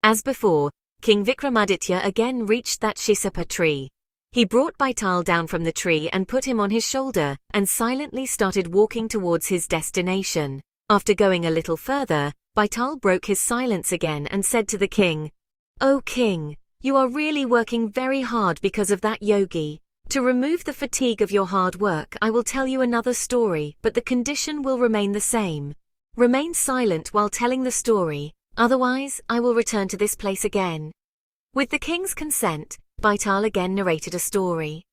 As before, King Vikramaditya again reached that Shisapa tree. He brought Betal down from the tree and put him on his shoulder, and silently started walking towards his destination. After going a little further, Betal broke his silence again and said to the king, "O king, you are really working very hard because of that yogi. To remove the fatigue of your hard work, I will tell you another story, but the condition will remain the same. Remain silent while telling the story, otherwise I will return to this place again." With the king's consent, Betal again narrated a story.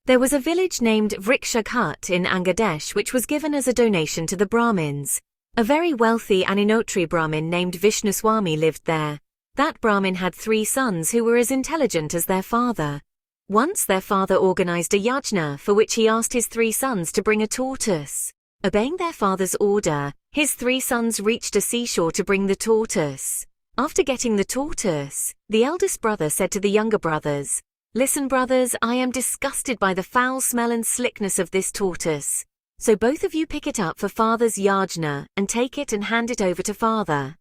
There was a village named Vrikshaghut in Angadesh which was given as a donation to the Brahmins. A very wealthy Aninotri Brahmin named Vishnuswami lived there. That Brahmin had 3 sons who were as intelligent as their father. Once their father organized a yajna for which he asked his 3 sons to bring a tortoise. Obeying their father's order, his 3 sons reached a seashore to bring the tortoise. After getting the tortoise, the eldest brother said to the younger brothers, "Listen, brothers, I am disgusted by the foul smell and slickness of this tortoise. So both of you pick it up for father's yajna and take it and hand it over to father."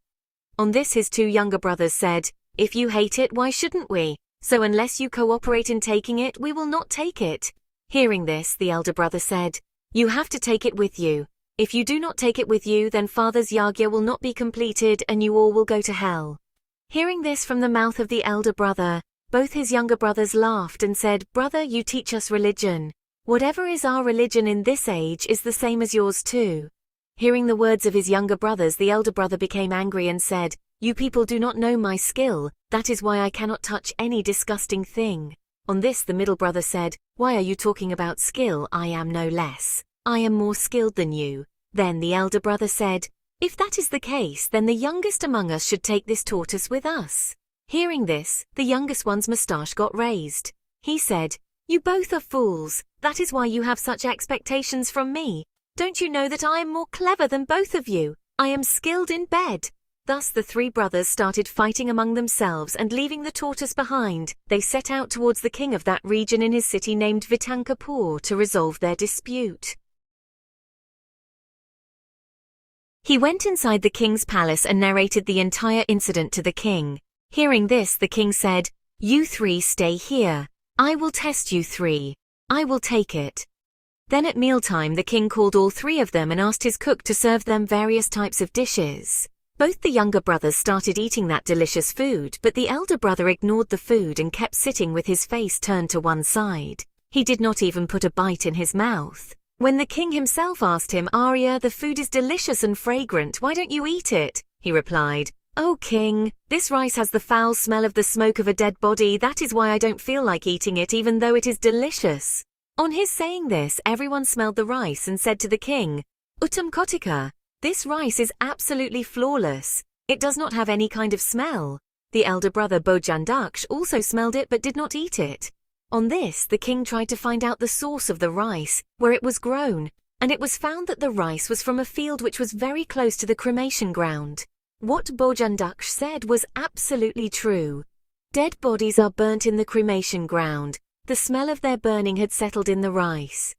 On this his 2 younger brothers said, "If you hate it, why shouldn't we? So unless you cooperate in taking it, we will not take it." Hearing this, the elder brother said, "You have to take it with you. If you do not take it with you, then father's yagya will not be completed and you all will go to hell." Hearing this from the mouth of the elder brother, both his younger brothers laughed and said, "Brother, you teach us religion. Whatever is our religion in this age is the same as yours too." Hearing the words of his younger brothers, the elder brother became angry and said, "You people do not know my skill, that is why I cannot touch any disgusting thing." On this the middle brother said, "Why are you talking about skill? I am no less. I am more skilled than you." Then the elder brother said, "If that is the case, then the youngest among us should take this tortoise with us." Hearing this, the youngest one's moustache got raised. He said, "You both are fools. That is why you have such expectations from me. Don't you know that I am more clever than both of you? I am skilled in bed." Thus the 3 brothers started fighting among themselves, and leaving the tortoise behind, they set out towards the king of that region in his city named Vitankapur to resolve their dispute. He went inside the king's palace and narrated the entire incident to the king. Hearing this, the king said, "You 3 stay here. I will test you 3. I will take it." Then at mealtime the king called all 3 of them and asked his cook to serve them various types of dishes. Both the younger brothers started eating that delicious food, but the elder brother ignored the food and kept sitting with his face turned to one side. He did not even put a bite in his mouth. When the king himself asked him, "Arya, the food is delicious and fragrant, why don't you eat it?" he replied, "O king, this rice has the foul smell of the smoke of a dead body, that is why I don't feel like eating it even though it is delicious." On his saying this, everyone smelled the rice and said to the king, "Uttam Kotika, this rice is absolutely flawless. It does not have any kind of smell." The elder brother Bojandaksh also smelled it but did not eat it. On this, the king tried to find out the source of the rice, where it was grown, and it was found that the rice was from a field which was very close to the cremation ground. What Bojandaksh said was absolutely true. Dead bodies are burnt in the cremation ground. The smell of their burning had settled in the rice.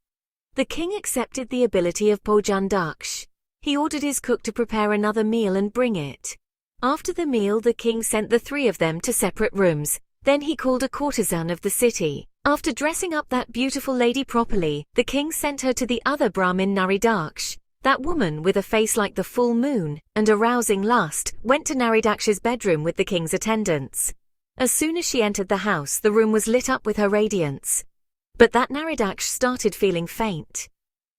The king accepted the ability of Bojandaksh. He ordered his cook to prepare another meal and bring it. After the meal, the king sent the 3 of them to separate rooms. Then he called a courtesan of the city. After dressing up that beautiful lady properly, the king sent her to the other Brahmin Naridaksh. That woman, with a face like the full moon and arousing lust, went to Naridaksh's bedroom with the king's attendants. As soon as she entered the house, the room was lit up with her radiance. But that Naridaksh started feeling faint.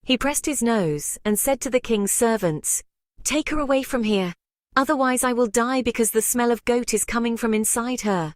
He pressed his nose and said to the king's servants, "Take her away from here. Otherwise I will die because the smell of goat is coming from inside her."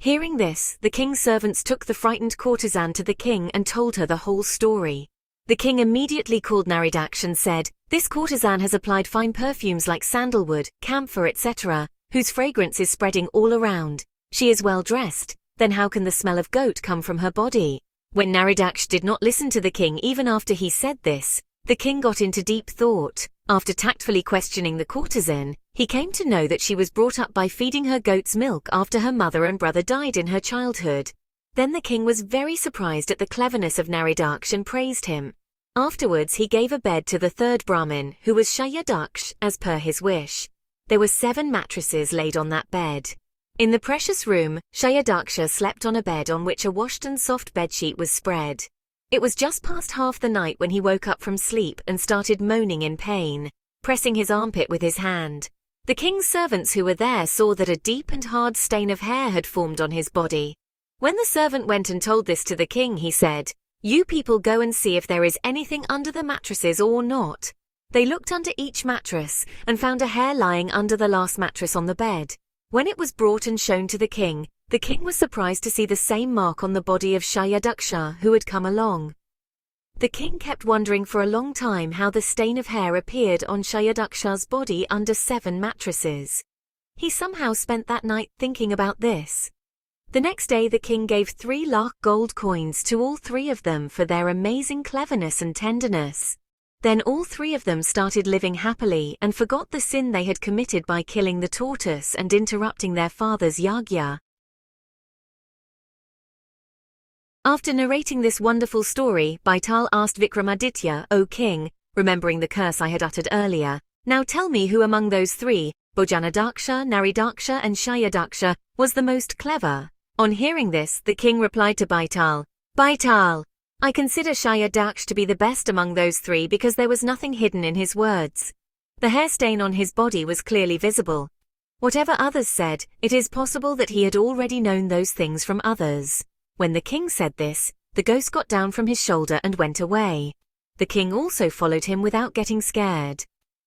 Hearing this, the king's servants took the frightened courtesan to the king and told her the whole story. The king immediately called Naridaksh and said, "This courtesan has applied fine perfumes like sandalwood, camphor, etc., whose fragrance is spreading all around. She is well dressed, then how can the smell of goat come from her body?" When Naridaksh did not listen to the king even after he said this, the king got into deep thought. After tactfully questioning the courtesan, he came to know that she was brought up by feeding her goat's milk after her mother and brother died in her childhood. Then the king was very surprised at the cleverness of Naridaksh and praised him. Afterwards he gave a bed to the 3rd Brahmin, who was Shayadaksh, as per his wish. There were 7 mattresses laid on that bed. In the precious room, Shayadaksha slept on a bed on which a washed and soft bedsheet was spread. It was just past half the night when he woke up from sleep and started moaning in pain, pressing his armpit with his hand. The king's servants who were there saw that a deep and hard stain of hair had formed on his body. When the servant went and told this to the king, he said, "You people go and see if there is anything under the mattresses or not." They looked under each mattress and found a hair lying under the last mattress on the bed. When it was brought and shown to the king was surprised to see the same mark on the body of Shayadaksha who had come along. The king kept wondering for a long time how the stain of hair appeared on Shayadaksha's body under 7 mattresses. He somehow spent that night thinking about this. The next day the king gave 3 lakh gold coins to all 3 of them for their amazing cleverness and tenderness. Then all 3 of them started living happily and forgot the sin they had committed by killing the tortoise and interrupting their father's yagya. After narrating this wonderful story, Betal asked Vikramaditya, "O king, remembering the curse I had uttered earlier, now tell me who among those 3, Bhojanadaksha, Naridaksha and Shayadaksha, was the most clever?" On hearing this, the king replied to Betal, "Betal, I consider Shayadaksha to be the best among those 3 because there was nothing hidden in his words. The hair stain on his body was clearly visible. Whatever others said, it is possible that he had already known those things from others." When the king said this, the ghost got down from his shoulder and went away. The king also followed him without getting scared.